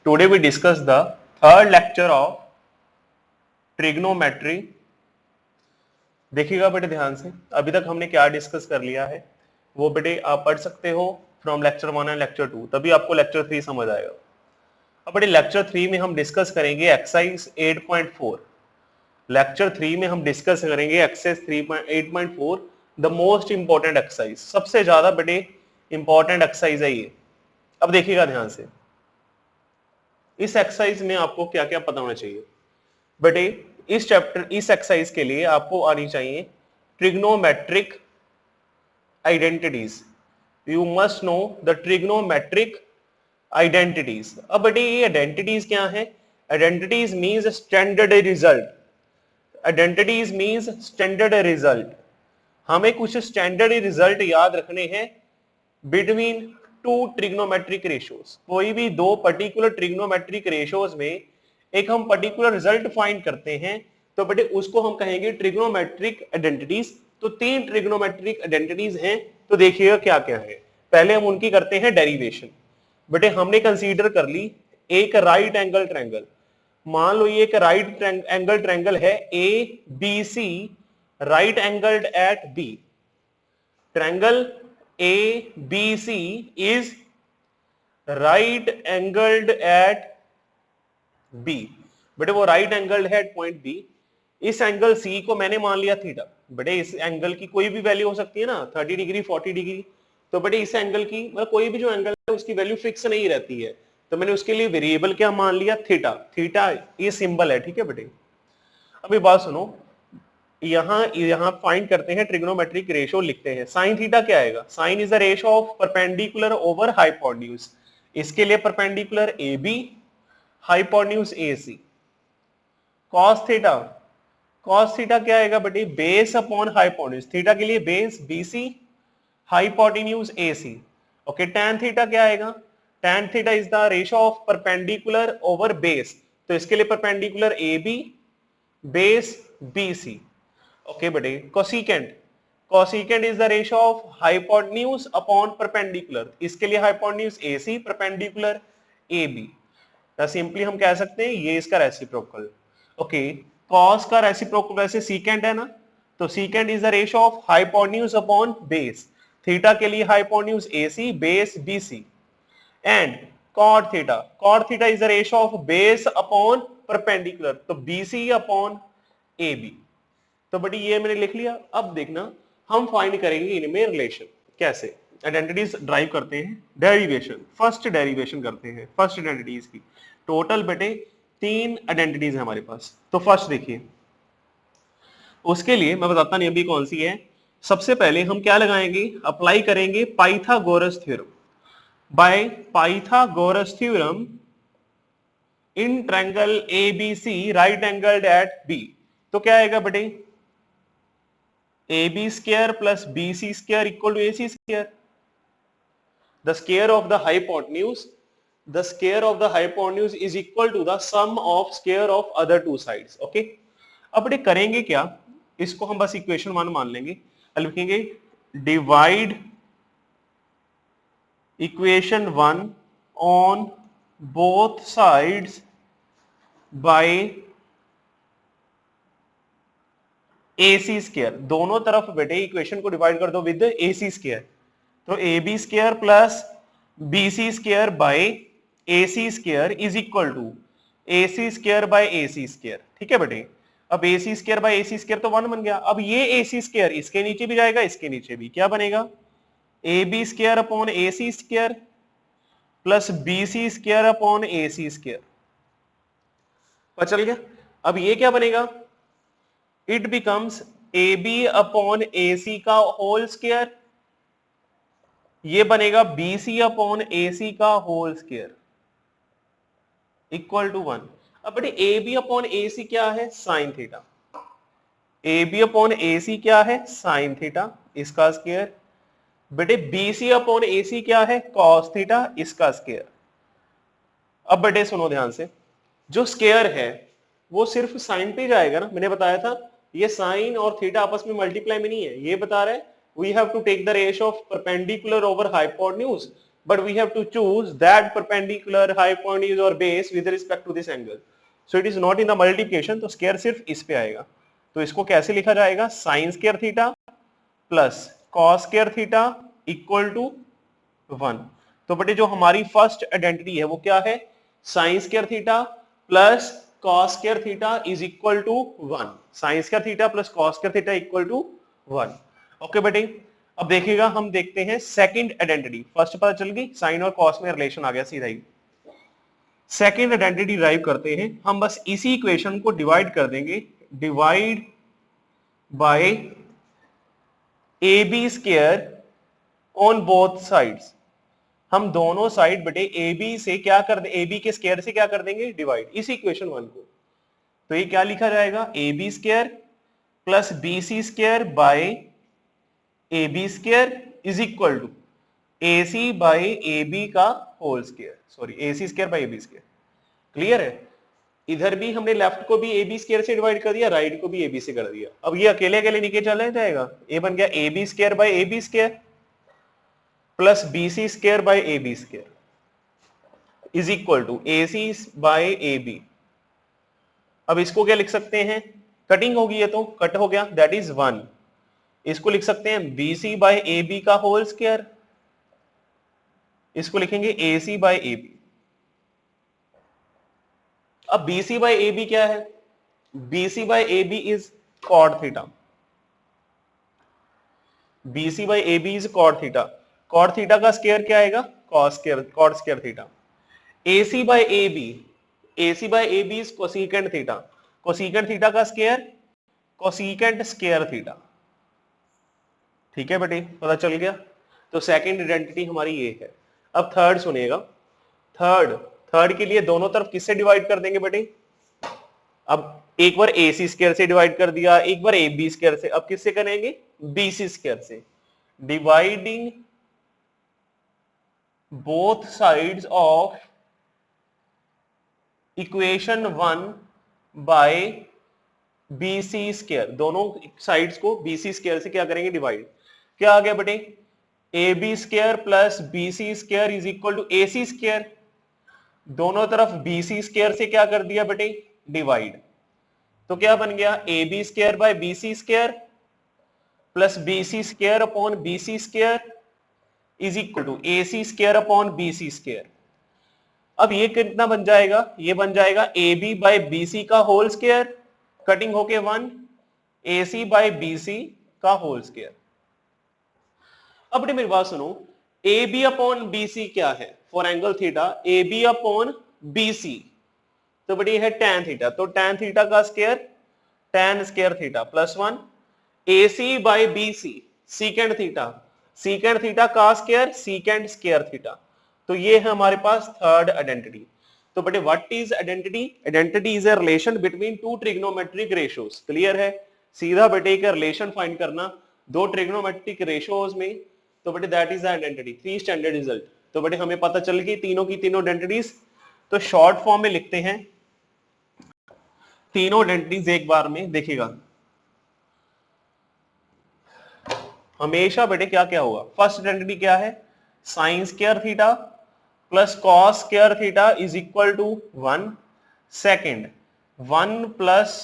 Today we discuss the third lecture of trigonometry. देखिएगा बेटे ध्यान से, अभी तक हमने क्या डिस्कस कर लिया है वो बेटे आप पढ़ सकते हो फ्रॉम लेक्चर 1 एंड लेक्चर 2, तभी आपको लेक्चर 3 समझ आएगा। अब बेटे लेक्चर 3 में हम डिस्कस करेंगे एक्सरसाइज 8.4। लेक्चर 3 में हम डिस्कस करेंगे exercise 8.4, the most important exercise, सबसे ज्यादा बेटे इंपॉर्टेंट एक्सरसाइज है ये। अब देखिएगा ध्यान से, इस एक्सरसाइज में आपको क्या क्या पता होना चाहिए बेटे। इस चैप्टर, इस एक्सरसाइज के लिए आपको आनी चाहिए trigonometric identities. You must know the trigonometric identities. अब बेटे ये आइडेंटिटीज क्या है? Identities means standard result. Identities means standard result. हमें कुछ स्टैंडर्ड रिजल्ट याद रखने हैं बिटवीन टू ट्रिग्नोमेट्रिक रेशियोज। कोई भी दो पर्टिकुलर ट्रिग्नोमेट्रिक रेशियोज में एक हम पर्टिकुलर रिजल्ट फाइंड करते हैं तो बेटे उसको हम कहेंगे ट्रिग्नोमेट्रिक आइडेंटिटीज। तो तीन ट्रिग्नोमेट्रिक आइडेंटिटीज हैं, तो देखिएगा क्या क्या है। पहले हम उनकी करते हैं डेरिवेशन। बेटे हमने कंसीडर कर ली एक राइट एंगल ट्रायंगल। मान लो ये एक राइट एंगल ट्रायंगल है A B C, right angled at B. Triangle A B C is right angled at B. बेटे वो राइट एंगल है एट पॉइंट बी। इस एंगल सी को मैंने मान लिया थीटा। बेटे इस एंगल की कोई भी वैल्यू हो सकती है ना, 30 डिग्री 40 डिग्री। तो बेटे इस एंगल की मतलब कोई भी जो एंगल है उसकी वैल्यू फिक्स नहीं रहती है, तो मैंने उसके लिए वेरिएबल क्या मान लिया? थीटा। थीटा ये सिंबल है, ठीक है बेटे। अभी बात सुनो, यहां फाइंड करते हैं ट्रिग्नोमेट्रिक रेशियो, लिखते हैं साइन थीटा क्या आएगा? Sine is the ratio of perpendicular over hypotenuse. इसके लिए perpendicular A B, hypotenuse A C. Cos theta, cos theta क्या आएगा बेटे? Base upon hypotenuse. थीटा के लिए base B C, hypotenuse A C. Okay, tan theta क्या आएगा? Tan theta is the ratio of perpendicular over base, तो इसके लिए perpendicular A B, base B C. Okay बेटे, cosecant, cosecant is the ratio of hypotenuse upon perpendicular. इसके लिए hypotenuse A C, perpendicular A B. Simply हम कह सकते हैं ये इसका रेसिप्रोकल। ओके, कॉस का रेसिप्रोकल वैसे सीकेंट है ना, तो secant is the ratio of hypotenuse upon base. Theta के लिए hypotenuse AC, base BC। And cot theta, cot theta is the ratio of base upon perpendicular, तो BC अपॉन AB। तो बेटी ये मैंने लिख लिया। अब देखना हम फाइंड करेंगे इनमें रिलेशन कैसे। आइडेंटिटीज ड्राइव करते हैं, डेरिवेशन, फर्स्ट डेरिवेशन करते हैं फर्स्ट आइडेंटिटीज की। टोटल बेटे 3 आइडेंटिटीज है हमारे पास। तो फर्स्ट देखिए, उसके लिए मैं बताता नहीं अभी कौन सी है। सबसे पहले हम क्या लगाएंगे? अप्लाई करेंगे Pythagoras theorem. By Pythagoras theorem in triangle ABC right angled at B। तो क्या आएगा बेटे? AB square plus BC square equal to AC square. The square of the hypotenuse, the square of the hypotenuse is equal to the sum of square of other two sides. Okay, अब ये करेंगे क्या? इसको हम बस equation 1 मान लेंगे। लिखेंगे divide equation 1 on both sides by AC square. दोनों तरफ बेटे इक्वेशन को डिवाइड कर दो विद AC स्क्वायर। तो AB square plus BC square by AC square is equal to AC square by AC square. ठीक है बेटे, अब AC square by AC square तो 1 बन गया। अब ये AC स्क्वायर इसके नीचे भी जाएगा, इसके नीचे भी, क्या बनेगा? AB square upon AC square plus BC square upon AC square. पता चल गया? अब ये क्या बनेगा? It becomes AB upon AC का होल स्क्वायर, ये बनेगा BC अपॉन AC का होल स्क्वायर इक्वल टू 1। अब बेटे AB अपॉन AC क्या है? Sine theta. AB upon AC क्या है? साइन थीटा, इसका स्क्वायर। बेटे BC अपॉन AC क्या है? कॉस थीटा, इसका स्क्वायर। अब बेटे सुनो ध्यान से, जो स्क्वायर है वो सिर्फ साइन पे जाएगा ना। मैंने बताया था ये साइन और थीटा आपस में मल्टीप्लाई में नहीं है। ये बता रहा है we have to take the ratio of perpendicular over hypotenuse, but we have to choose that perpendicular hypotenuse or base with respect to this angle. So it is not in the multiplication, तो square सिर्फ इस पे आएगा. तो इसको कैसे लिखा जाएगा? Sine square theta plus cos square theta equal to 1. तो बेटे जो हमारी फर्स्ट आइडेंटिटी है वो क्या है? Sine square theta plus cos square theta is equal to 1. Sine square theta plus cos square theta equal to 1. Okay बेटे, अब देखिएगा हम देखते हैं सेकंड आइडेंटिटी. फर्स्ट पता चल गई, साइन और कॉस में रिलेशन आ गया सीधा ही. सेकंड आइडेंटिटी डिराइव करते हैं हम. बस इसी इक्वेशन को डिवाइड कर देंगे, divide by A B square on both sides. हम दोनों साइड बेटे ए बी से क्या कर दे, ए बी के स्क्वायर से क्या कर देंगे? डिवाइड. इसी इक्वेशन 1 को. तो ये क्या लिखा जाएगा? A B square plus B C square by A B square is equal to A C by A B का whole square. Sorry, A C square by A B square. Clear है? इधर भी हमने लेफ्ट को भी A B square से divide कर दिया, राइट को भी ए बी से कर दिया. अब ये अकेले अकेले नीचे चला जाएगा. ए बन गया A B square by A B square plus B C square by A B square is equal to A C by A B. अब इसको क्या लिख सकते हैं? कटिंग होगी, ये तो कट हो गया, दैट इज 1. इसको लिख सकते हैं B C by A B का होल स्क्वायर. इसको लिखेंगे A C by A B. अब B C by A B क्या है? B C by A B is cot theta. B C by A B is cot theta. Cot theta का square क्या आएगा? Cos square, cot square theta. A C by A B, A C by A B is cosecant theta. Cosecant theta का square cosecant square theta. ठीक है बेटे, पता चल गया. तो सेकंड आइडेंटिटी हमारी ये है. अब थर्ड सुनिएगा. थर्ड के लिए दोनों तरफ किससे डिवाइड कर देंगे बेटे? अब एक बार ए सी स्क्वायर से डिवाइड कर दिया, एक बार ए बी स्क्वायर से. अब किससे करेंगे? बी सी स्क्वायर से. Dividing both sides of equation 1 by B C square. दोनों साइड्स को बी सी स्क्वायर से क्या करेंगे? डिवाइड. क्या आ गया बेटे? A B square plus B C square is equal to A C square. दोनों तरफ बी सी स्क्वायर से क्या कर दिया बेटे? डिवाइड. तो क्या बन गया? A B square by B C square plus B C square upon B C square is equal to A C square upon B C square. अब ये कितना बन जाएगा? ये बन जाएगा A B by B C का होल स्क्वायर, कटिंग होके 1, A C by B C का होल स्क्वायर. अब बेटे मेरी बात सुनो, A B upon B C क्या है? For angle theta A B upon B C. तो बेटे ये है tan थीटा. तो tan थीटा का square tan square theta plus 1, A C by B C secant theta, secant theta का square secant square theta. तो ये है हमारे पास थर्ड आइडेंटिटी. तो बेटे what is identity? Identity is a relation between two trigonometric ratios. Clear है? सीधा बेटे का रिलेशन फाइंड करना दो ट्रिग्नोमेट्रिक रेशियोज में. तो बेटे that is identity. 3 standard result. तो बेटे हमें पता चल गई तीनों की तीनों आइडेंटिटीज. तो शॉर्ट फॉर्म में लिखते हैं तीनों आइडेंटिटीज एक बार में. देखिएगा हमेशा बेटे क्या क्या होगा? फर्स्ट आइडेंटिटी क्या है? Sine square theta plus cos square theta is equal to 1. Second 1 plus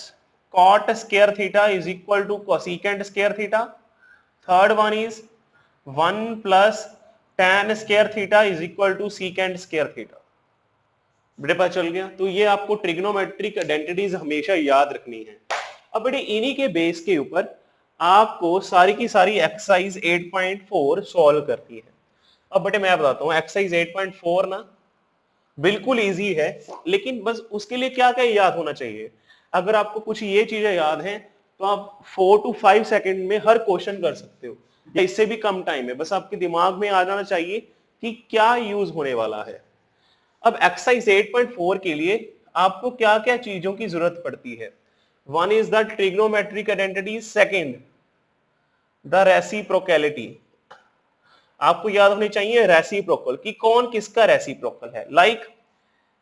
cot square theta is equal to cosecant square theta. Third one is 1 plus tan square theta is equal to secant square theta. बेटे पता चल गया. तो ये आपको trigonometric identities हमेशा याद रखनी है. अब बेटे इन्हीं के बेस के ऊपर आपको सारी की सारी एक्सरसाइज 8.4 सॉल्व करनी है. अब बेटे मैं बताता हूँ एक्सरसाइज 8.4 ना बिल्कुल इजी है, लेकिन बस उसके लिए क्या क्या याद होना चाहिए. अगर आपको कुछ ये चीजें याद हैं तो आप 4 to 5 सेकंड में हर क्वेश्चन कर सकते हो, या इससे भी कम टाइम है. बस आपके दिमाग में आ जाना चाहिए कि क्या यूज होने वाला है. अब एक्सरसाइज 8.4 के लिए आपको क्या क्या चीजों की जरूरत पड़ती है? 1 is the trigonometric identity. Second, the reciprocality. आपको याद होनी चाहिए रेसिप्रोकल कि कौन किसका रेसिप्रोकल है. Like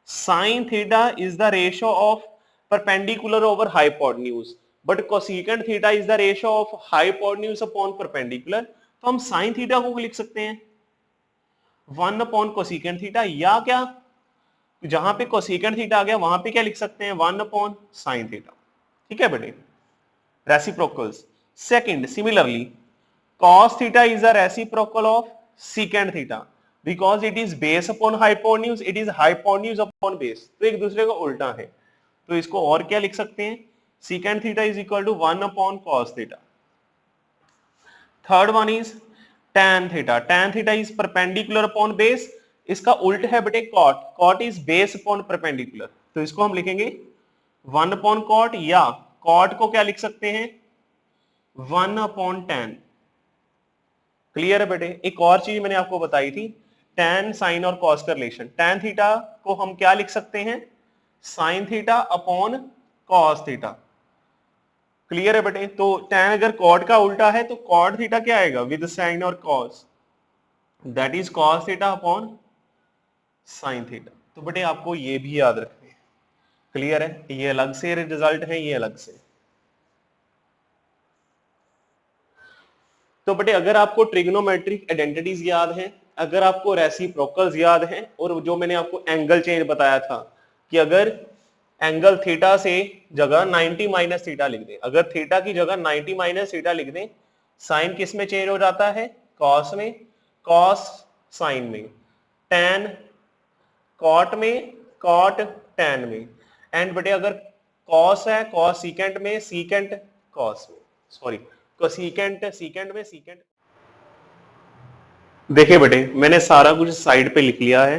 sine theta is the ratio of perpendicular over hypotenuse, but cosecant theta is the ratio of hypotenuse upon perpendicular. तो हम साइन थीटा को लिख सकते हैं 1 अपॉन कोसिकेंट थीटा, या क्या जहां पे कोसिकेंट थीटा आ गया वहां पे क्या लिख सकते हैं 1 अपॉन साइन थीटा। ठीक है बेटे, reciprocals. Second, similarly cos theta is a reciprocal of secant theta because it is base upon hypotenuse, it is hypotenuse upon base, तो एक दूसरे का उल्टा है, तो इसको और क्या लिख सकते हैं, secant theta is equal to 1 upon cos theta। Third one is tan theta, tan theta is perpendicular upon base, इसका उल्ट है बेटे cot, cot is base upon perpendicular, तो इसको हम लिखेंगे 1 upon cot, या cot को क्या लिख सकते हैं 1 upon tan। क्लियर है बेटे। एक और चीज मैंने आपको बताई थी, tan साइन और cos का रिलेशन, tan थीटा को हम क्या लिख सकते हैं sin theta upon cos theta. Clear है बेटे। तो tan अगर cot का उल्टा है तो cot थीटा क्या आएगा विद साइन और cos, that is cos theta upon sin theta. तो बेटे आपको ये भी याद रखना है। क्लियर है, ये अलग से रिजल्ट है, ये अलग से। तो बेटे अगर आपको ट्रिग्नोमेट्रिक आइडेंटिटीज याद हैं, अगर आपको रेसिप्रोकल्स याद हैं, और जो मैंने आपको एंगल चेंज बताया था कि अगर एंगल थीटा से जगह 90 माइनस थीटा लिख दें, अगर थीटा की जगह 90 माइनस थीटा लिख दें, साइन किस में चेंज हो जाता है कॉस में, कॉस साइन में, टैन कॉट में, कॉट टैन में, एंड बेटे अगर कॉस है कॉस सीकेंट में, सीकेंट कॉस में, सॉरी सीकेंट सीकेंट में, सीकेंट। देखिए बेटे मैंने सारा कुछ साइड पे लिख लिया है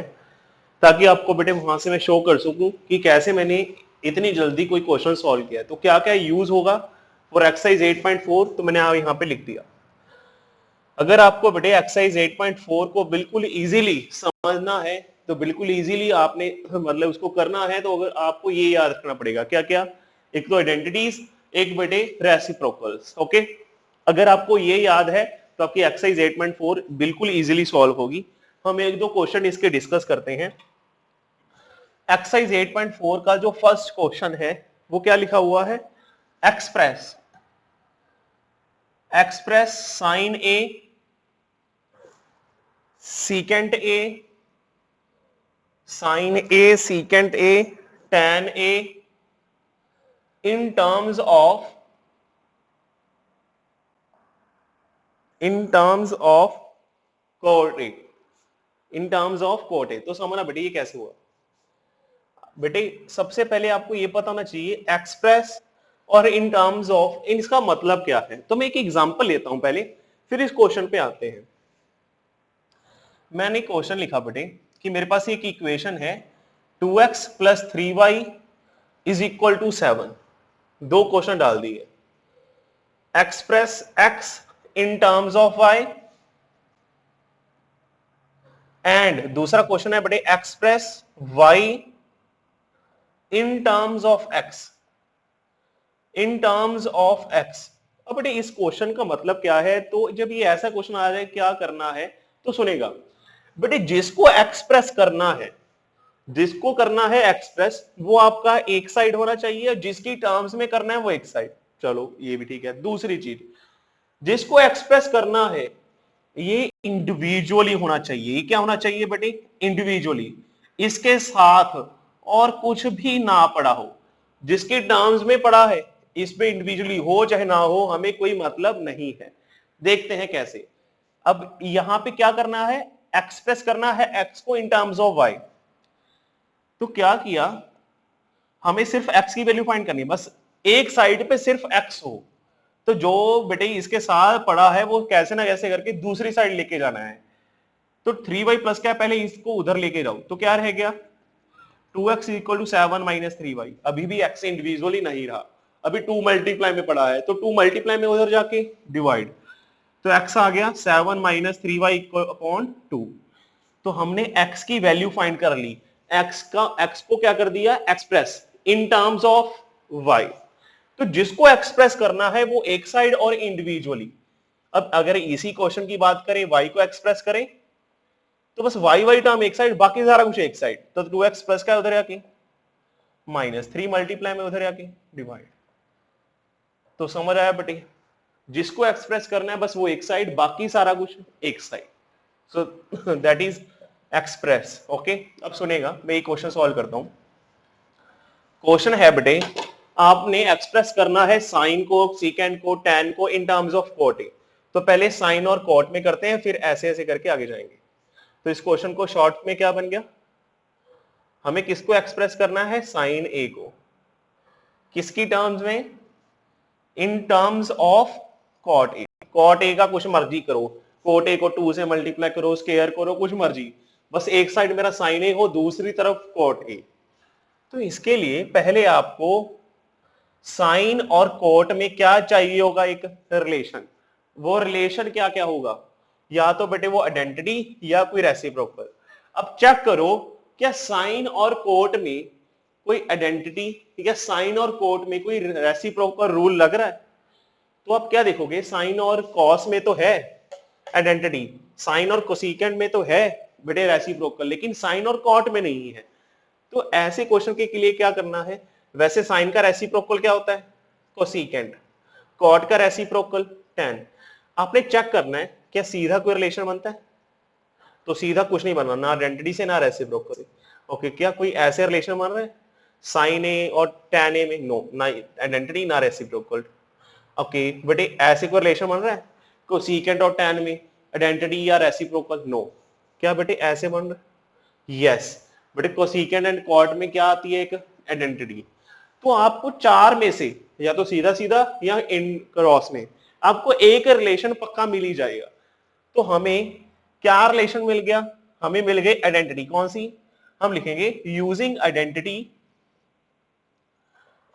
ताकि आपको बेटे वहां से मैं शो कर सकूं कि कैसे मैंने इतनी जल्दी कोई क्वेश्चन सॉल्व किया है। तो क्या क्या यूज होगा फॉर एक्सरसाइज 8.4, तो मैंने यहाँ पे लिख दिया। अगर आपको बेटे एक्सरसाइज 8.4 को बिल्कुल इजीली समझना है तो बिल्कुल इजीली आपने मतलब उसको करना है, तो अगर आपको ये याद रखना पड़ेगा क्या क्या, एक तो आइडेंटिटीज, एक बेटे रेसिप्रोकल्स। ओके, अगर आपको ये याद है तो आपकी एक्सरसाइज 8.4 बिल्कुल इजीली सॉल्व होगी। हम एक दो क्वेश्चन इसके डिस्कस करते हैं। एक्सरसाइज 8.4 का जो फर्स्ट क्वेश्चन है वो क्या लिखा हुआ है, express express sine A secant A, sine A secant A tan A in terms of cot A, in terms of cot A. तो समझना बेटे ये कैसे हुआ। बेटे सबसे पहले आपको ये पता होना चाहिए एक्सप्रेस और इन टर्म्स ऑफ, इसका मतलब क्या है। तो मैं एक एग्जांपल लेता हूं पहले, फिर इस क्वेश्चन पे आते हैं। मैंने क्वेश्चन लिखा बेटे कि मेरे पास एक इक्वेशन है 2x plus 3y is equal to 7। दो क्वेश्चन डाल दिए, express x in terms of y, and दूसरा क्वेश्चन है बेटे express y in terms of x, in terms of x। अब बेटे इस क्वेश्चन का मतलब क्या है, तो जब ये ऐसा क्वेश्चन आ जाए क्या करना है, तो सुनेगा बेटे जिसको एक्सप्रेस करना है, जिसको करना है एक्सप्रेस, वो आपका एक साइड होना चाहिए, जिसकी टर्म्स में करना है वो एक साइड। चलो ये भी ठीक है। दूसरी चीज, जिसको एक्सप्रेस करना है ये इंडिविजुअली होना चाहिए। ये क्या होना चाहिए बेटे, इंडिविजुअली, इसके साथ और कुछ भी ना पड़ा हो। जिसके टर्म्स में पड़ा है इस पे इंडिविजुअली हो चाहे ना हो, हमें कोई मतलब नहीं है। देखते हैं कैसे। अब यहां पे क्या करना है, एक्सप्रेस करना है एक्स को इन टर्म्स ऑफ वाई। तो क्या किया, हमें सिर्फ एक्स की वैल्यू फाइंड करनी है, बस एक साइड पे सिर्फ एक्स हो। तो जो बेटे इसके साथ पड़ा है वो कैसे ना कैसे करके दूसरी साइड लेके जाना है। तो 3y प्लस क्या, पहले इसको उधर लेके जाओ, तो क्या रह गया 2x equal to 7 minus 3y। अभी भी x इंडिविजुअली नहीं रहा, अभी 2 मल्टीप्लाई में पड़ा है, तो 2 मल्टीप्लाई में उधर जाके डिवाइड, तो x आ गया 7 माइनस 3y अपॉन 2। तो हमने x की वैल्यू फाइंड कर ली, x को क्या कर दिया express in terms of y। तो जिसको एक्सप्रेस करना है वो एक साइड और इंडिविजुअली। अब अगर इसी क्वेश्चन की बात करें y को एक्सप्रेस करें तो बस y टर्म एक साइड, बाकी सारा कुछ एक साइड। तो 2x प्लस क्या उधर आके माइनस 3 मल्टीप्लाई में उधर आके डिवाइड। तो समझ आया बेटे, जिसको एक्सप्रेस करना है बस वो एक साइड, बाकी सारा कुछ एक side. So that is express. Okay, अब सुनेगा, मैं एक क्वेश्चन सॉल्व करता हूं। क्वेश्चन है बेटे, आपने एक्सप्रेस करना है साइन को, सीकेंड को, टैन को in terms of cot A. तो पहले साइन और कॉट में करते हैं, फिर ऐसे ऐसे करके आगे जाएंगे। तो इस क्वेश्चन को शॉर्ट में क्या बन गया, हमें किसको एक्सप्रेस करना है, साइन ए को। किसकी टर्म्स में, in terms of cot A. Cot A का कुछ मर्जी करो, कॉट ए को 2 से मल्टीप्लाई करो, स्केयर करो, कुछ मर्जी, बस एक साइड मेरा साइन ए हो, दूसरी तरफ कॉट ए। तो इसके लिए पहले आपको साइन और कॉट में क्या चाहिए होगा, एक रिलेशन। वो रिलेशन क्या क्या होगा, या तो बेटे वो आइडेंटिटी या कोई रेसिप्रोकल। अब चेक करो क्या साइन और कॉट में कोई आइडेंटिटी या साइन और कॉट में कोई रेसिप्रोकल रूल लग रहा है। तो आप क्या देखोगे, साइन और कॉस में तो है आइडेंटिटी, साइन और कोसेकेंट में तो है बेटे रेसिप्रोकल, लेकिन साइन और कॉट में नहीं है। तो ऐसे क्वेश्चन के लिए क्या करना है, वैसे साइन का रेसिप्रोकल क्या होता है, कोसेकेंट, कॉट का रेसिप्रोकल टैन। आपने चेक करना है क्या सीधा कोई रिलेशन बनता है, तो सीधा कुछ नहीं बनना, ना आइडेंटिटी से ना रेसिप्रोकल से। ओके, क्या कोई ऐसे रिलेशन बन रहा है साइन ए और टैन ए में, नो, ना आइडेंटिटी ना रेसिप्रोकल। ओके बेटे, ऐसे कोई रिलेशन बन रहा है कोसेकेंट और टैन में, आइडेंटिटी या रेसिप्रोकल, नो। क्या बेटे ऐसे बन रहा है, यस बेटे, कोसेकेंट एंड कॉट में क्या आती है, एक आइडेंटिटी। तो आपको चार में से या तो सीधा सीधा या इन क्रॉस में आपको एक रिलेशन पक्का मिल ही जाएगा। तो हमें क्या रिलेशन मिल गया, हमें मिल गई आइडेंटिटी। कौन सी, हम लिखेंगे यूजिंग आइडेंटिटी।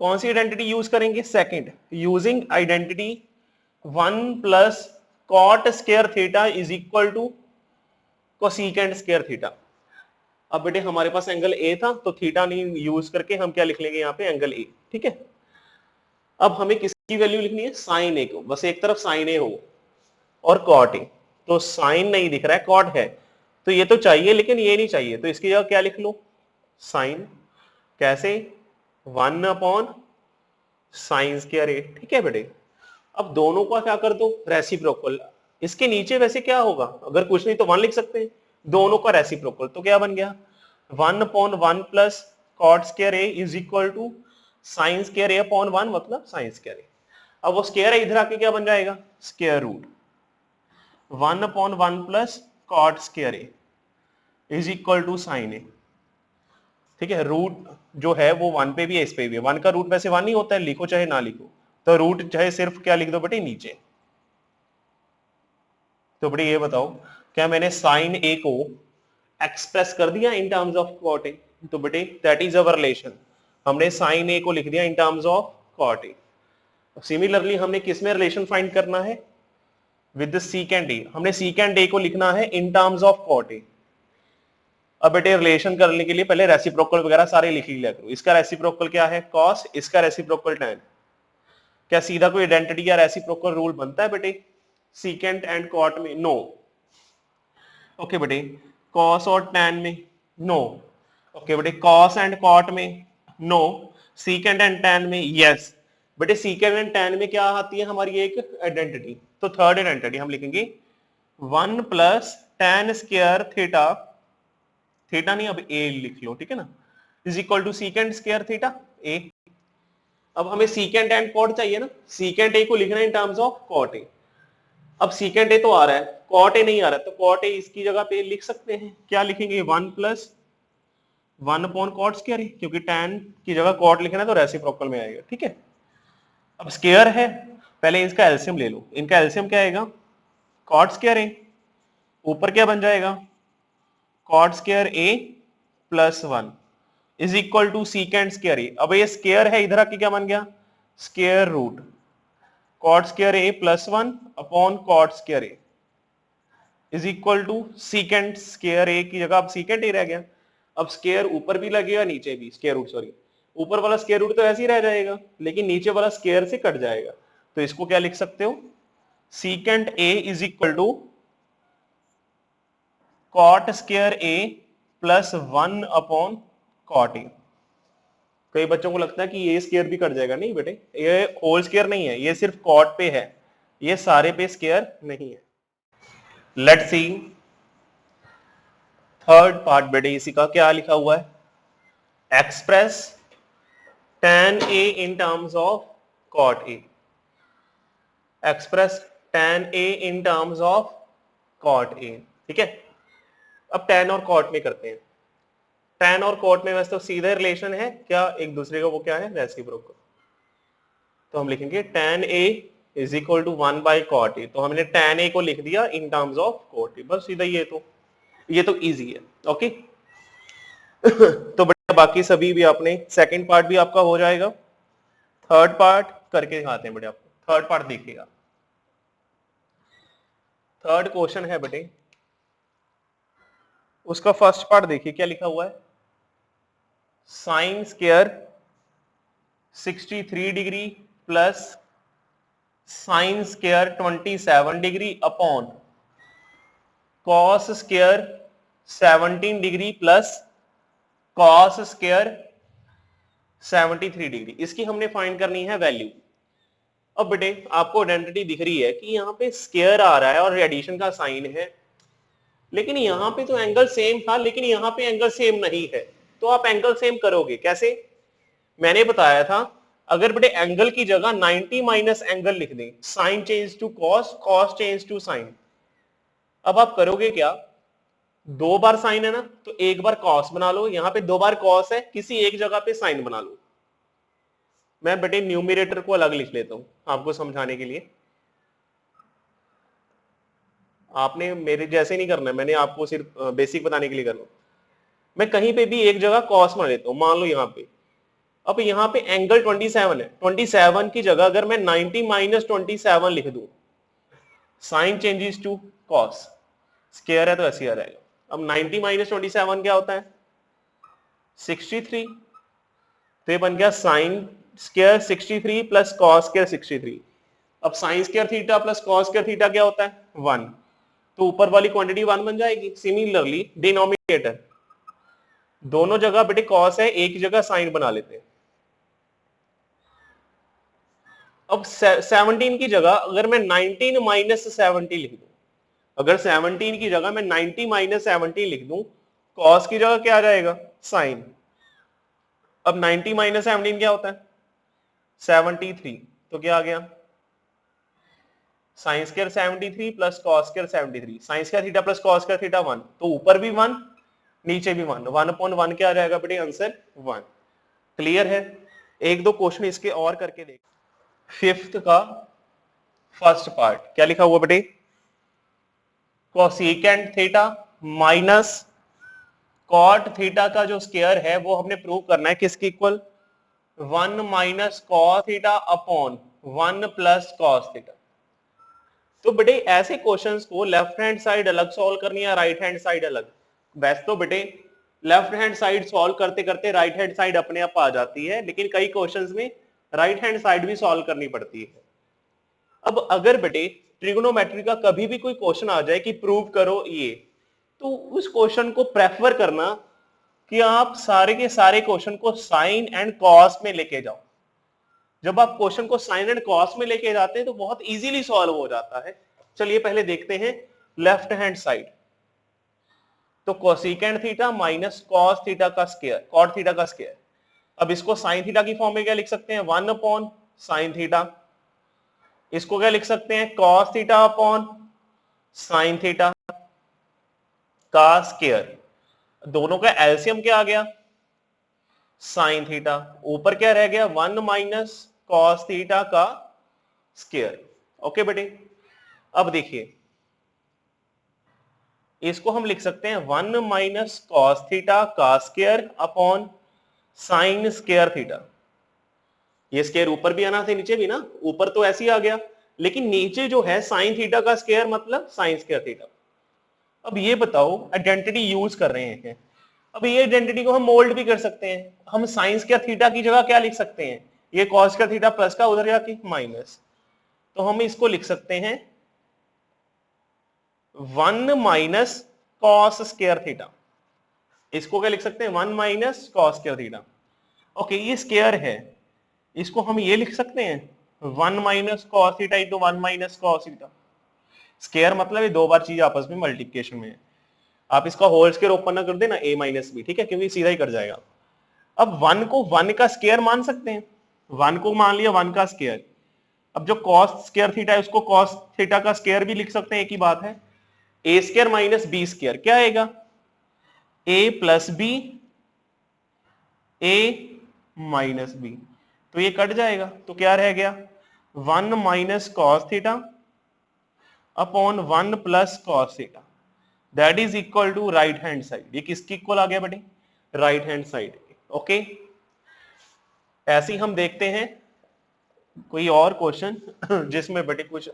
कौन सी आइडेंटिटी यूज करेंगे, second, using identity 1 plus cot square theta is equal to cosecant square theta. अब बेटे हमारे पास एंगल ए था, तो थीटा नहीं यूज करके हम क्या लिख लेंगे यहाँ पे, एंगल ए। ठीक है, अब हमें किसकी वैल्यू लिखनी है, साइन ए को, बस एक तरफ साइन ए हो और कॉट ए। तो साइन नहीं दिख रहा है, कॉट है, तो ये तो चाहिए लेकिन ये नहीं चाहिए, तो इसकी जगह क्या लिख लो, साइन। कैसे, 1 अपॉन साइन स्क्वायर ए। ठीक है बेटे, अब दोनों का क्या कर दो, रेसिप्रोकल। इसके नीचे वैसे क्या होगा, अगर कुछ नहीं तो 1 लिख सकते हैं, दोनों का रेसिप्रोकल, तो क्या बन गया, 1 upon 1 plus cot square A is equal to sine square A upon 1, मतलब साइन स्क्वायर ए। अब वो स्क्वायर है, इधर आके क्या बन जाएगा, square root 1 upon 1 plus cot square A is equal to sine A. ठीक है, रूट जो है वो 1 पे भी है, इस पे भी है। 1 का रूट वैसे 1 ही होता है, लिखो चाहे ना लिखो, तो रूट चाहे सिर्फ क्या लिख दो बेटे, नीचे। तो बेटे ये बताओ, क्या मैंने साइन ए को एक्सप्रेस कर दिया in terms of cot A, तो बेटे दैट इज अवर रिलेशन। हमने साइन ए को लिख दिया in terms of cot A. Similarly हमने किस में रिलेशन फाइंड करना है, विद सीकेंड ए। हमने सीकेंड ए को लिखना है in terms of cot A. अब बेटे रिलेशन करने के लिए पहले रेसिप्रोकल वगैरह सारे लिख लिया करो। इसका रेसिप्रोकल क्या है, कॉस, इसका रेसिप्रोकल टैन। क्या सीधा कोई आइडेंटिटी या रेसिप्रोकल रूल बनता है बेटे सीकेंट एंड कॉट में, नो। ओके बेटे, कॉस और टैन में, नो। ओके बेटे, कॉस एंड कॉट में, नो। सीकेंट एंड टैन में, यस। बेटे सीकेंट एंड टैन में क्या आती है हमारी एक आइडेंटिटी, तो थर्ड आइडेंटिटी हम लिखेंगे 1 plus tan square theta, theta नहीं अब ए लिख लो, ठीक है ना, is equal to secant square theta A. अब हमें सीकेंट एंड कॉट चाहिए ना, सीकेंट ए को लिखना है in terms of cot A. अब सीकेंट ए तो आ रहा है, कॉट ए नहीं आ रहा है, तो कॉट ए इसकी जगह पे लिख सकते हैं, क्या लिखेंगे, 1 प्लस 1 अपॉन कॉट स्क्वायर, क्योंकि टैन की जगह कॉट लिखना है तो रेसिप्रोकल में आएगा। ठीक है, अब स्क्वायर है, पहले इसका एलसीएम ले लो। इनका एलसीएम क्या आएगा, कॉट स्क्वायर ए, ऊपर क्या बन जाएगा, cot square A plus 1 is equal to secant square A. अब ये स्क्वायर है, इधर आके क्या बन गया, square root cot square A plus 1 upon cot square A is equal to secant square A की जगह अब सीकेंट ए रह गया। अब स्क्वायर ऊपर भी लगेगा नीचे भी, स्क्वायर रूट सॉरी, ऊपर वाला स्क्वायर रूट तो ऐसे ही रह जाएगा, लेकिन नीचे वाला स्क्वायर से कट जाएगा। तो इसको क्या लिख सकते हो, secant A is equal to cot square A plus 1 upon cot A. कई बच्चों को लगता है कि ये स्क्वायर भी कट जाएगा, नहीं बेटे, ये होल स्क्वायर नहीं है, ये सिर्फ कॉट पे है, ये सारे पे स्क्वायर नहीं है। लेट्स सी थर्ड पार्ट बेटे इसी का क्या लिखा हुआ है, express tan A in terms of cot A, express tan A in terms of cot A, ठीक है। अब tan और cot में करते हैं। tan और cot में वैसे तो सीधे रिलेशन है क्या एक दूसरे का, वो क्या है, रेसिप्रोकल। तो हम लिखेंगे tan A is equal to 1 by cot A, तो हमने tan A को लिख दिया in terms of cot A, बस सीधा ये तो इजी है, ओके। तो बेटा बाकी सभी भी आपने, सेकंड पार्ट भी आपका हो जाएगा, थर्ड पार्ट करके दिखाते हैं बेटे आपको। थर्ड पार्ट देखिएगा, थर्ड क्वेश्चन है बेटे, उसका फर्स्ट पार्ट देखिए क्या लिखा हुआ है, sine square 63 degree plus sine square 27 degree upon cos square 17 degree plus cos square 73 degree, इसकी हमने फाइंड करनी है वैल्यू। अब बेटे आपको आइडेंटिटी दिख रही है कि यहाँ पे स्क्वायर आ रहा है और एडिशन का साइन है, लेकिन यहाँ पे तो एंगल सेम था, लेकिन यहाँ पे एंगल सेम नहीं है। तो आप एंगल सेम करोगे कैसे, मैंने बताया था अगर बेटे एंगल की जगह 90 माइनस एंगल लिख दें, sine change to cos, cos change to sine. अब आप करोगे क्या, दो बार साइन है ना, तो एक बार कॉस बना लो, यहाँ पे दो बार कॉस है, किसी एक जगह पे साइन बना लो। मैं बेटे न्यूमरेटर को अलग लिख लेता हूं आपको समझाने के लिए, आपने मेरे जैसे नहीं करना है, मैंने आपको सिर्फ बेसिक बताने के लिए करना। मैं कहीं पे भी एक जगह कॉस बना लेता हूं, मान लो यहाँ पे, अब यहाँ पे एंगल 27 है, 27 की जगह अगर मैं 90 माइनस 27 लिख दूं, sine changes to cos, square है तो ऐसे ही आ जाएगा। अब 90 माइनस 27 क्या होता है, 63, तो ये बन गया sine square 63 plus cos square 63। अब sign square theta plus cos square theta क्या होता है, 1, तो ऊपर वाली क्वांटिटी 1 बन जाएगी। सिमिलरली डिनोमिनेटर, दोनों जगह बेटे कॉस है, एक जगह साइन बना लेते हैं। अब 17 की जगह अगर मैं 19 माइनस 70 लिख दूं, अगर 17 की जगह मैं 90 माइनस 70 लिख दूं, कॉस की जगह क्या आ जाएगा, साइन। अब 90 माइनस 17 क्या होता है, 73, तो क्या आ गया, sine square 73 plus cos square 73, sign square theta plus cos square theta 1, तो ऊपर भी 1 नीचे भी 1, 1/1 क्या आ जाएगा बेटे, आंसर 1। क्लियर है। एक दो क्वेश्चन इसके और करके देख। फिफ्थ का फर्स्ट पार्ट क्या लिखा हुआ बेटे, cosecant theta minus cot theta का जो स्क्वायर है वो हमने प्रूव करना है किसके equal, 1 minus cos theta upon 1 plus cos theta. तो बेटे ऐसे क्वेश्चंस को लेफ्ट हैंड साइड अलग सॉल्व करनी है, राइट हैंड साइड अलग। वैसे तो बेटे लेफ्ट हैंड साइड सॉल्व करते करते राइट हैंड साइड अपने आप आ जाती है, लेकिन कई क्वेश्चंस में राइट हैंड साइड भी सॉल्व करनी पड़ती है। अब अगर बेटे ट्रिगोनोमेट्री का कभी भी कोई क्वेश्चन आ जाए कि प्रूव करो ये, तो उस क्वेश्चन को प्रेफर करना कि आप सारे के सारे क्वेश्चन को साइन एंड कॉस में लेके जाओ। जब आप क्वेश्चन को साइन एंड कॉस में लेके जाते हैं तो बहुत इजीली सॉल्व हो जाता है। चलिए पहले देखते हैं लेफ्ट हैंड साइड। तो cosecant theta minus cos theta का स्क्वायर, कॉट थीटा का स्क्वायर। अब इसको साइन थीटा की फॉर्म में क्या लिख सकते हैं, 1 अपॉन साइन थीटा। इसको क्या लिख सकते हैं, cos theta upon sine theta का स्क्वायर। दोनों का एलसीएम क्या आ गया, साइन थीटा। ऊपर क्या रह गया, 1 माइनस कॉस थीटा का स्क्वायर। ओके बेटे, अब देखिए इसको हम लिख सकते हैं 1 माइनस कॉस थीटा का square upon sine square theta. ये स्क्वायर ऊपर भी आना था नीचे भी ना, ऊपर तो ऐसे ही आ गया, लेकिन नीचे जो है साइन थीटा का स्क्वायर मतलब साइन स्क्वायर थीटा। अब ये बताओ आइडेंटिटी यूज कर रहे हैं, अब ये आइडेंटिटी को हम मोल्ड भी कर सकते हैं। हम साइन स्क्वायर थीटा की जगह क्या लिख सकते हैं, ये कॉस स्क्वायर थीटा प्लस का उधर जाके माइनस, तो हम इसको लिख सकते हैं 1 माइनस कॉस स्क्वायर थीटा। इसको क्या लिख सकते हैं, 1 minus cos square theta. Okay, ये स्क्वायर है, इसको हम ये लिख सकते हैं 1 minus cos theta into 1 minus cos theta. Square मतलब ये दो बार चीज आपस में मल्टीप्लिकेशन में है। आप इसका होल स्क्वायर ओपन ना कर देना a माइनस बी, ठीक है, क्योंकि सीधा ही कर जाएगा। अब 1 को 1 का स्क्वायर मान सकते हैं, 1 को मान लिया 1 का स्क्वायर। अब जो cos स्क्वायर थीटा है उसको cos थीटा का स्क्वायर भी लिख सकते हैं, एक ही बात है। a square minus B square क्या आएगा, a plus B, a minus B, तो ये कट जाएगा, तो क्या रह गया 1 minus cos theta upon 1 plus cos theta, that is equal to right hand side. ये किसकी इक्वल आ गया बेटे, राइट हैंड साइड। ओके, ऐसे ही हम देखते हैं कोई और क्वेश्चन जिसमें बेटे कुछ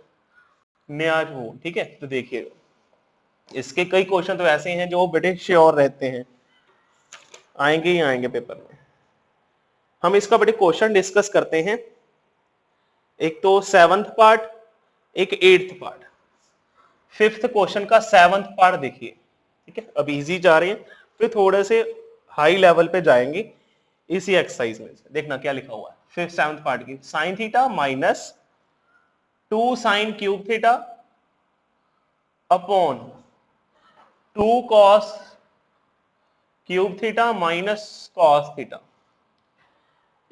नया हो, ठीक है। तो देखिए इसके कई क्वेश्चन तो ऐसे हैं जो बेटे श्योर रहते हैं, आएंगे ही आएंगे पेपर में। हम इसका बेटे क्वेश्चन डिस्कस करते हैं, एक तो 7th पार्ट, एक 8th पार्ट। 5th क्वेश्चन का 7th पार्ट देखिए, ठीक है। अब इजी जा रहे हैं, फिर थोड़े से हाई लेवल पे जाएंगे इसी एक्सरसाइज में। देखना क्या लिखा हुआ है 5th 7th पार्ट की, sine theta minus 2 sine cube theta upon 2 cos cube theta minus cos theta,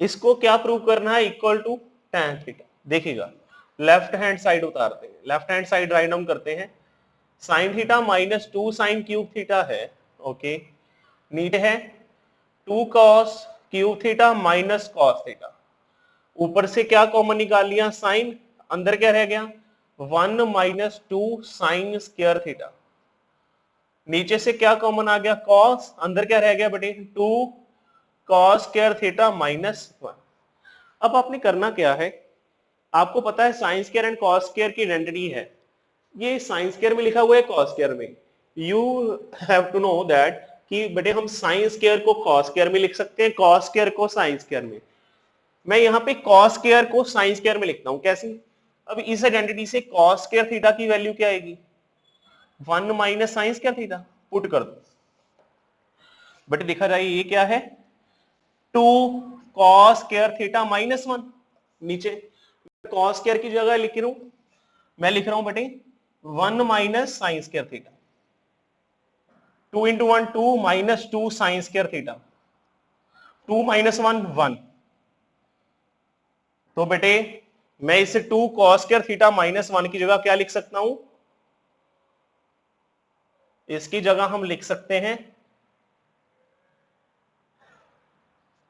इसको क्या प्रूव करना है, इक्वल टू tan थीटा। देखिएगा लेफ्ट हैंड साइड उतारते हैं, left hand side write down करते हैं, sine theta minus 2 sine cube theta है, ओके, नीचे है 2 cos cube theta minus cos theta, ऊपर से क्या कॉमन निकाल लिया साइन, अंदर क्या रह गया 1 माइनस 2 साइन स्क्वायर थीटा, नीचे से क्या कॉमन आ गया कॉस, अंदर क्या रह गया बेटे 2 कॉस स्क्वायर थीटा माइनस 1। अब आपने करना क्या है, आपको पता है sine square and cos square की आइडेंटिटी है, ये साइन स्क्वायर में लिखा हुआ है कॉस स्क्वायर में, you have to know that कि बेटे हम साइन स्क्वायर को कॉस स्क्वायर में लिख सकते हैं, कॉस स्क्वायर को साइन स्क्वायर में। मैं यहाँ पे कॉस स्क्वायर को साइन स्क्वायर में लिखता हूँ, कैसे, अब इस आइडेंटिटी से कॉस स्क्वायर थीटा की वैल्यू क्या आएगी 1 minus sign square theta, put कर दो। बट देखा जाए ये क्या है 2 कॉस स्क्वायर थीटा माइनस 1, नीचे कॉस स्क्वायर की जगह लिख रहा हूं, मैं लिख रहा हूं बेटे 1 minus sign square theta, 2 into 1 2 minus 2 sign square theta, 2 minus 1 1, तो बेटे मैं इसे 2 कॉस स्क्वायर थीटा माइनस 1 की जगह क्या लिख सकता हूं, इसकी जगह हम लिख सकते हैं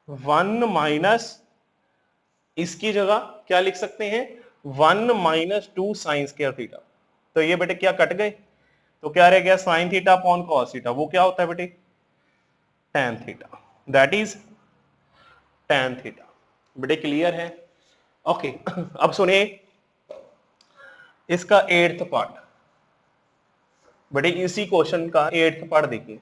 1 माइनस, इसकी जगह क्या लिख सकते हैं 1 माइनस 2 साइन स्क्वायर थीटा, तो ये बेटे क्या कट गए, तो क्या रह गया sine theta upon cos theta, वो क्या होता है बेटे tan theta, that is tan theta. बेटे क्लियर है, ओके। अब सुनिए इसका 8th पार्ट, बेटे इसी क्वेश्चन का 8th पार्ट देखिए,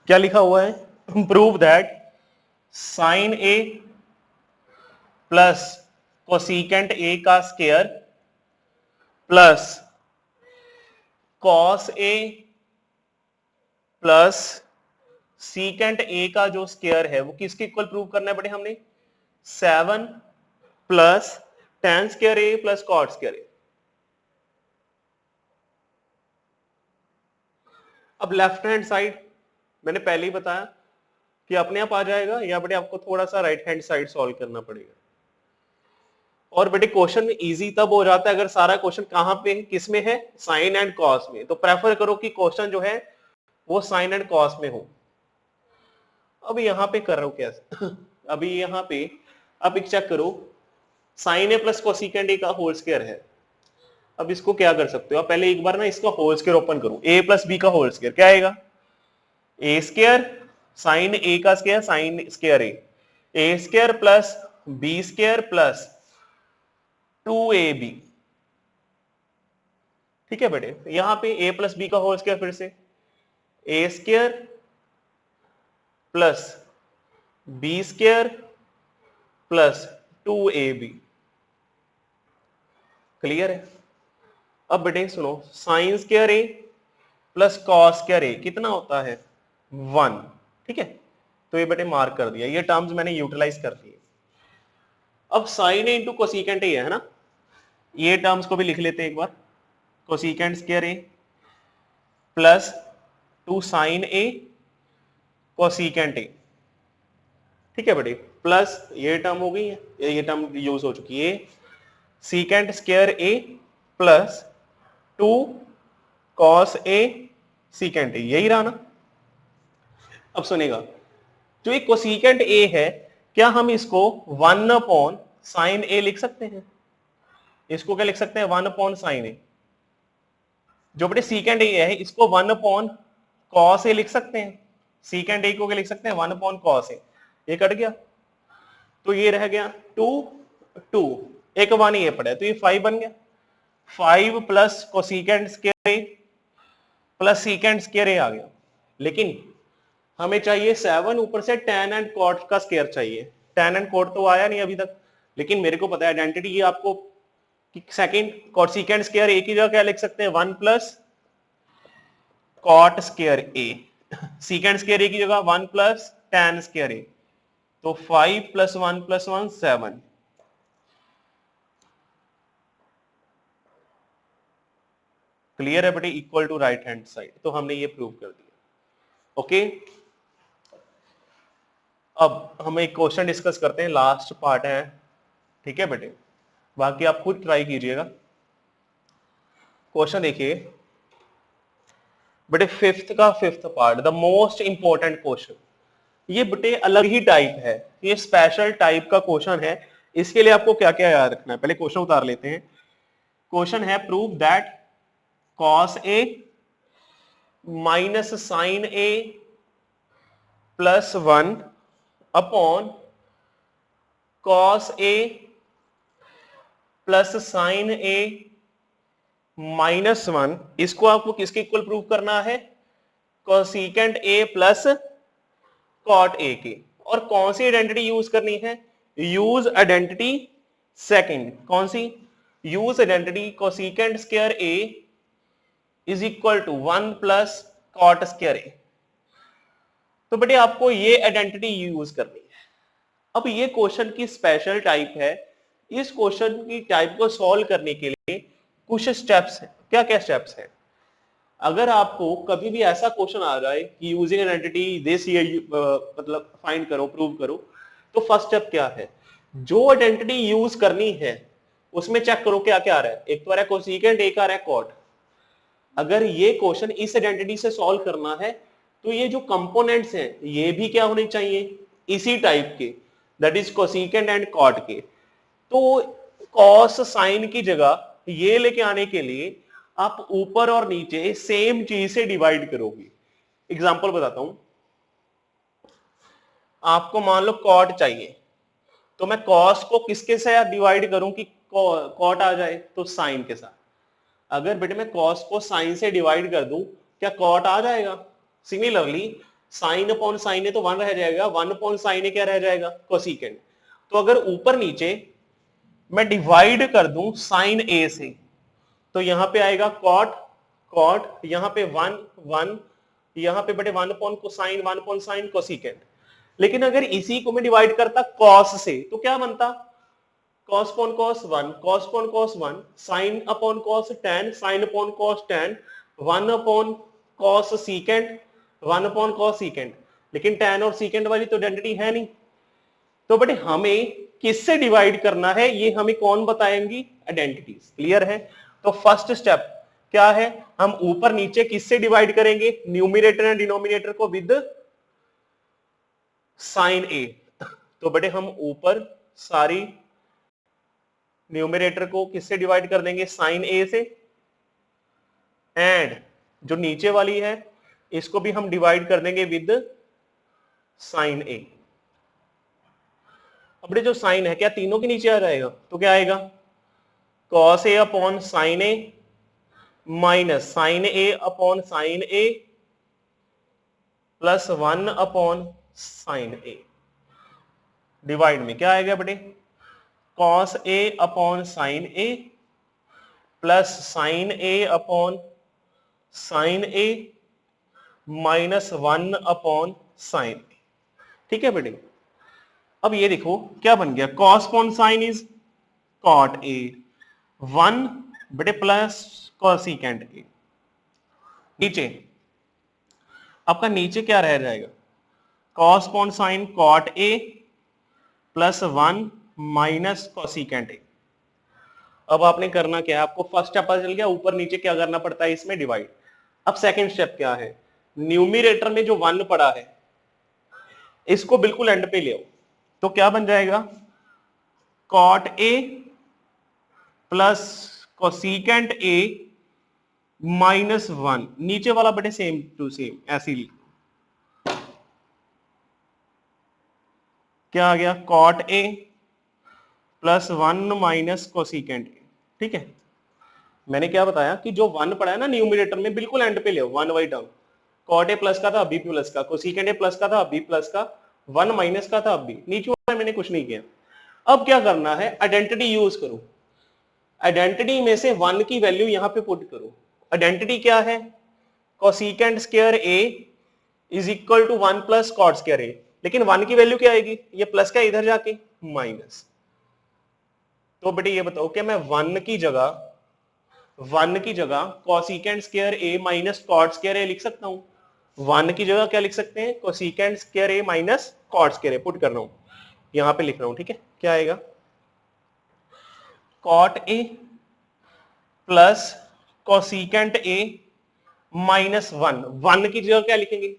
क्या लिखा हुआ है, prove that sine A plus cosecant A का square plus cos A plus secant A का जो स्क्वायर है वो किसके इक्वल प्रूव करना है बेटे हमने 7 plus tan square A plus cot square A. अब लेफ्ट हैंड साइड मैंने पहले ही बताया कि अपने आप आ जाएगा, या बेटे आपको थोड़ा सा राइट हैंड साइड सॉल्व करना पड़ेगा। और बेटे क्वेश्चन इजी तब हो जाता है अगर सारा क्वेश्चन कहां पे किस में है, साइन एंड कॉस में, तो प्रेफर करो कि क्वेश्चन जो है वो साइन एंड कॉस में हो। अब यहां पे कर रहा हूं कैसे अभी यहां पे अब एक चेक करो, sine A plus cosecant A का होल स्क्वायर है। अब इसको क्या कर सकते हो आप, पहले एक बार ना इसका होल स्क्वायर ओपन करो, ए प्लस बी का होल स्क्वायर क्या आएगा ए स्क्वायर साइन ए का square sine square A square plus B square plus 2ab, ठीक है बेटे। यहां पे a प्लस बी का होल स्क्वायर, फिर से A square plus B square plus 2ab, clear है। अब बेटे सुनो, sine square A plus cos square A कितना होता है 1, ठीक है, तो ये बेटे मार्क कर दिया, ये टर्म्स मैंने यूटिलाइज कर दिए। अब sine A into cosecant A है ना, ये टर्म्स को भी लिख लेते हैं एक बार, cosecant square A plus 2 sine A cosecant A, ठीक है बेटे, प्लस ये टर्म हो गई है, ये टर्म यूज हो चुकी है, secant square A plus 2 cos A secant ए, यही रहा ना। अब सुनेगा, जो एक कोसिकेंट ए है, क्या हम इसको 1 अपॉन साइन ए लिख सकते हैं? इसको क्या लिख सकते हैं? 1 अपॉन साइन ए। जो बेटे सीकेंट ए है, इसको 1 अपॉन कॉस ए लिख सकते हैं। सीकेंट ए को क्या लिख सकते हैं? 1 अपॉन कॉस ए। ये कट गया तो ये रह गया 2 2, एक 1 ये पड़ा है तो ये 5 बन गया। 5 plus cosecant square A plus secant square ए आ गया। लेकिन हमें चाहिए 7, ऊपर से tan एंड cot का स्क्वायर चाहिए। tan एंड cot तो आया नहीं अभी तक, लेकिन मेरे को पता है आइडेंटिटी ये आपको कि सेकंड कोसिकेंट स्क्वायर ए की जगह क्या लिख सकते हैं? 1 plus cot square A, secant square A की जगह 1 प्लस tan स्क्वायर ए, तो 5 प्लस 1 प्लस 1 7। क्लियर है बेटे? Equal to right hand side, तो हमने ये प्रूव कर दिया। ओके, अब हम एक क्वेश्चन डिस्कस करते हैं, लास्ट पार्ट है, ठीक है बेटे, बाकी आप खुद ट्राई कीजिएगा। क्वेश्चन देखिए बेटे, फिफ्थ का fifth part, the most important question. ये बेटे अलग ही टाइप है, ये स्पेशल टाइप का क्वेश्चन है। इसके लिए आपको क्या क्या याद रखना है, पहले क्वेश्चन उतार लेते हैं। क्वेश्चन है, prove that cos A minus sine A plus 1 upon cos A plus sine A minus 1, इसको आपको किसके इक्वल प्रूव करना है? Cosecant A plus cot A के। और कौन सी आइडेंटिटी यूज करनी है? Use identity second. कौन सी? Use identity cosecant square A is equal to 1 plus cot square A. तो बेटे आपको ये आइडेंटिटी यूज करनी है। अब ये क्वेश्चन की स्पेशल टाइप है। इस क्वेश्चन की टाइप को सॉल्व करने के लिए कुछ स्टेप्स हैं। क्या क्या स्टेप्स हैं? अगर आपको कभी भी ऐसा क्वेश्चन आ जाए कि यूजिंग आइडेंटिटी दिस ये मतलब फाइंड करो, प्रूव करो, तो फर्स्ट स्टेप क्या है? जो आइडेंटिटी यूज करनी है उसमें चेक करो क्या क्या आ रहा है। एक तो आ रहा है कोसिकेंट, एक आ रहा है कॉट। अगर ये क्वेश्चन इस आइडेंटिटी से सॉल्व करना है तो ये जो कंपोनेंट्स हैं ये भी क्या होने चाहिए? इसी टाइप के, that is cosecant and cot के। तो कॉस साइन की जगह ये लेके आने के लिए आप ऊपर और नीचे सेम चीज से डिवाइड करोगे। एग्जांपल बताता हूं, आपको मान लो कॉट चाहिए, तो मैं कॉस को किसके से डिवाइड करूं कि कॉट आ जाए? तो साइन के साथ। अगर बेटे मैं कॉस को साइन से डिवाइड कर दूं, क्या कॉट आ जाएगा? सिमिलरली साइन अपॉन साइन ए तो 1 रह जाएगा, 1 अपॉन साइन ए क्या रह जाएगा? कोसिकेंट। तो अगर ऊपर नीचे मैं डिवाइड कर दूं साइन ए से, तो यहां पे आएगा कॉट कॉट, यहां पे 1 1, यहां पे बेटे 1 upon cosine, 1 upon sign cosecant. लेकिन अगर इसी को मैं डिवाइड करता कॉस से, तो क्या बनता? Cos upon cos 1, cos upon cos 1, sine upon cos tan, sine upon cos tan, 1 upon cos secant, 1 upon cos secant. लेकिन tan और सीकेंट वाली तो आइडेंटिटी है नहीं। तो बेटे हमें किससे डिवाइड करना है ये हमें कौन बताएंगी? आइडेंटिटीज। क्लियर है? तो फर्स्ट स्टेप क्या है? हम ऊपर नीचे किससे डिवाइड करेंगे? न्यूमरेटर एंड डिनोमिनेटर को विद साइन ए। तो बेटे हम ऊपर सारी न्यूमरेटर को किससे डिवाइड कर देंगे? साइन ए से। एंड जो नीचे वाली है इसको भी हम डिवाइड कर देंगे विद साइन ए। अब जो साइन है क्या तीनों के नीचे आ जाएगा? तो क्या आएगा? Cos A upon sine A minus sine A upon sine A plus 1 upon sine A. Divide में क्या आएगा बेटे? Cos A upon sine A plus sine A upon sine A minus 1 upon sine A. ठीक है बेटे? अब ये देखो क्या बन गया? Cos upon sine is cot A, 1 बटे प्लस कोसिकेंट ए। नीचे आपका नीचे क्या रह जाएगा, cos upon sine cot A plus 1 minus cosecant A. अब आपने करना क्या है, आपको फर्स्ट स्टेप पता चल गया, ऊपर नीचे क्या करना पड़ता है इसमें, डिवाइड। अब सेकंड स्टेप क्या है, न्यूमिरेटर में जो 1 पड़ा है इसको बिल्कुल एंड पे ले आओ, तो क्या बन जाएगा, cot A plus cosecant A -1, नीचे वाला बटे सेम टू सेम, ऐसे ही क्या आ गया, cot A plus 1 minus cosecant A. ठीक है, मैंने क्या बताया कि जो 1 पड़ा है ना न्यूमिरेटर में, बिल्कुल एंड पे ले 1 वाई टर्म, कॉट ए प्लस का था बी प्लस का, कोसिकेंट ए प्लस का था बी प्लस का, 1 माइनस का था बी, नीचे वाला मैंने कुछ नहीं किया। अब क्या करना है, आइडेंटिटी यूज करो, आइडेंटिटी में से 1 की वैल्यू यहां पे पुट करो। आइडेंटिटी क्या है, cosecant square A is equal to 1 plus cot square A, लेकिन 1 की वैल्यू क्या आएगी, ये प्लस का इधर जाके माइनस। तो बेटे ये बताओ कि मैं 1 की जगह कोसिकेंट स्क्वायर ए माइनस कॉट स्क्वायर ए लिख सकता हूं, 1 की जगह क्या लिख सकते हैं, कोसिकेंट स्क्वायर ए माइनस कॉट स्क्वायर ए, पुट कर रहा हूं, यहां पे लिख रहा हूं। ठीक है, क्या आएगा, cot A plus cosecant A -1, 1 की जगह क्या लिखेंगे,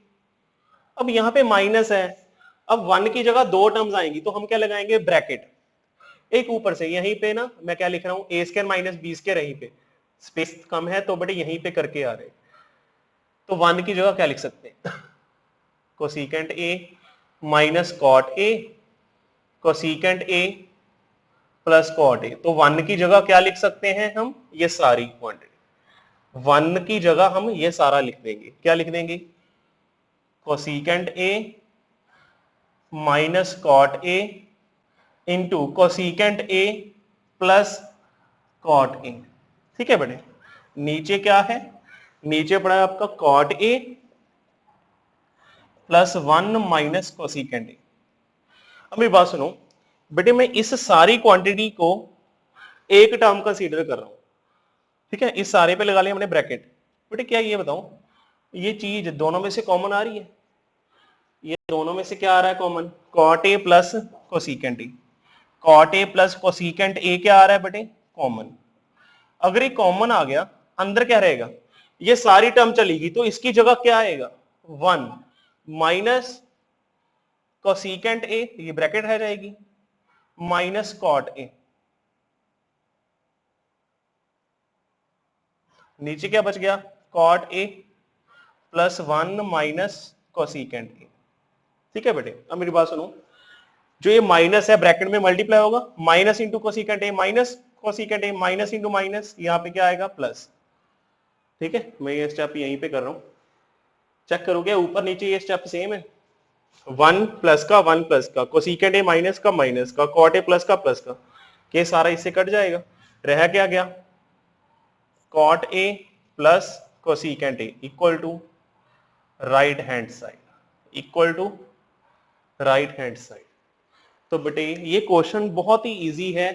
अब यहां पे माइनस है, अब 1 की जगह 2 टर्म्स आएंगी तो हम क्या लगाएंगे, ब्रैकेट, एक ऊपर से, यहीं पे ना मैं क्या लिख रहा हूं, ए स्क्वायर माइनस बी स्क्वायर, यहीं पे स्पेस कम है तो बेटे यहीं पे करके आ रहे, तो 1 की जगह क्या लिख सकते हैं, cosecant A minus cot A, cosecant A plus cot A, तो 1 की जगह क्या लिख सकते हैं हम, ये सारी क्वांटिटी, 1 की जगह हम ये सारा लिख देंगे, क्या लिख देंगे, cosecant A minus cot A into cosecant A plus cot A. ठीक है बेटे, नीचे क्या है, नीचे पड़ा है आपका cot A plus 1 minus cosecant A. अब मेरी बात सुनो बेटे, मैं इस सारी क्वांटिटी को एक टर्म कंसीडर कर रहा हूं, ठीक है, इस सारे पे लगा लिया हमने ब्रैकेट। बेटे क्या ये बताओ, ये चीज दोनों में से कॉमन आ रही है, ये दोनों में से क्या आ रहा है common, cot A plus cosecant A, cot A plus cosecant A क्या आ रहा है बेटे, कॉमन। अगर ये कॉमन आ गया, अंदर क्या रहेगा, ये सारी टर्म चलेगी, तो इसकी जगह क्या आएगा, 1 माइनस कोसिकेंट ए, ये ब्रैकेट रह जाएगी, माइनस कॉट ए, नीचे क्या बच गया, cot A plus 1 minus cosecant A. ठीक है बेटे, अब मेरी बात सुनो, जो ये माइनस है ब्रैकेट में मल्टीप्लाई होगा, minus into cosecant A minus cosecant A, minus into minus, यहां पे क्या आएगा, प्लस। ठीक है, मैं ये स्टेप यहीं पे कर रहा हूं, चेक करोगे ऊपर नीचे ये स्टेप सेम है, 1 प्लस का 1 प्लस का, कोसिकेंट ए माइनस का, कॉट ए प्लस का, ये सारा इससे कट जाएगा, रह क्या गया, cot A plus cosecant A equal to right hand side, equal to right hand side. तो बेटे ये क्वेश्चन बहुत ही इजी है,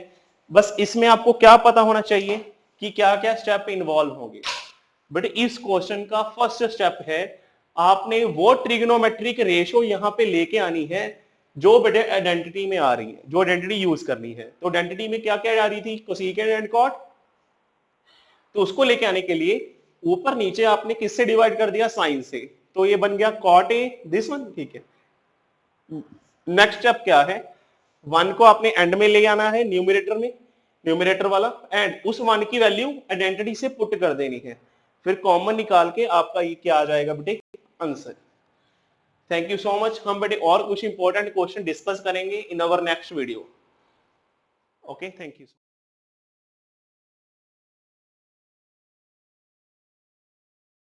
बस इसमें आपको क्या पता होना चाहिए कि क्या क्या स्टेप इन्वॉल्व होंगे। बेटे इस क्वेश्चन का फर्स्ट स्टेप है, आपने वो ट्रिग्नोमेट्रिक रेशियो यहां पे लेके आनी है जो बेटे आइडेंटिटी में आ रही है, जो आइडेंटिटी यूज करनी है। तो आइडेंटिटी में क्या क्या आ रही थी, कोसिकेंट एंड कॉट, तो उसको लेके आने के लिए ऊपर नीचे आपने किससे डिवाइड कर दिया, साइन से, तो ये बन गया कॉट ए दिस वन। ठीक है, नेक्स्ट स्टेप क्या है, 1 को आपने एंड में ले आना है न्यूमरेटर में, न्यूमरेटर वाला, एंड उस 1 की वैल्यू आइडेंटिटी से पुट कर देनी है, फिर कॉमन निकाल के आपका ये क्या आ जाएगा बेटे, answer. Thank you so much. हम बेटे और कुछ इंपॉर्टेंट क्वेश्चन डिस्कस करेंगे in our next video. Okay, thank you.